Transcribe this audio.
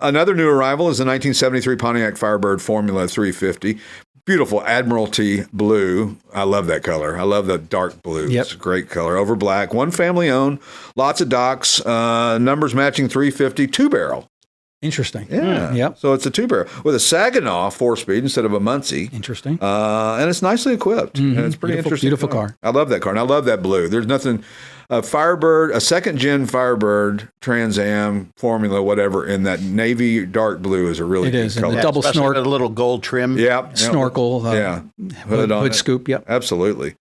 Another new arrival is the 1973 Pontiac Firebird Formula 350. Beautiful Admiralty Blue. I love that color. I love the dark blue. Yep. It's a great color. Over black. One family owned. Lots of docks. Numbers matching 350. 2-barrel. Interesting. Yeah. Yep. So it's a 2-barrel with a Saginaw 4-speed instead of a Muncie. Interesting. And it's nicely equipped. And it's pretty interesting. Beautiful car. I love that car. And I love that blue. There's nothing... Firebird, a second-gen Firebird Trans Am Formula, whatever, in that navy dark blue is a really good is, and color. the double Especially snort, with a little gold trim. Yeah. snorkel, Hood on hood it. scoop. Yep. Absolutely.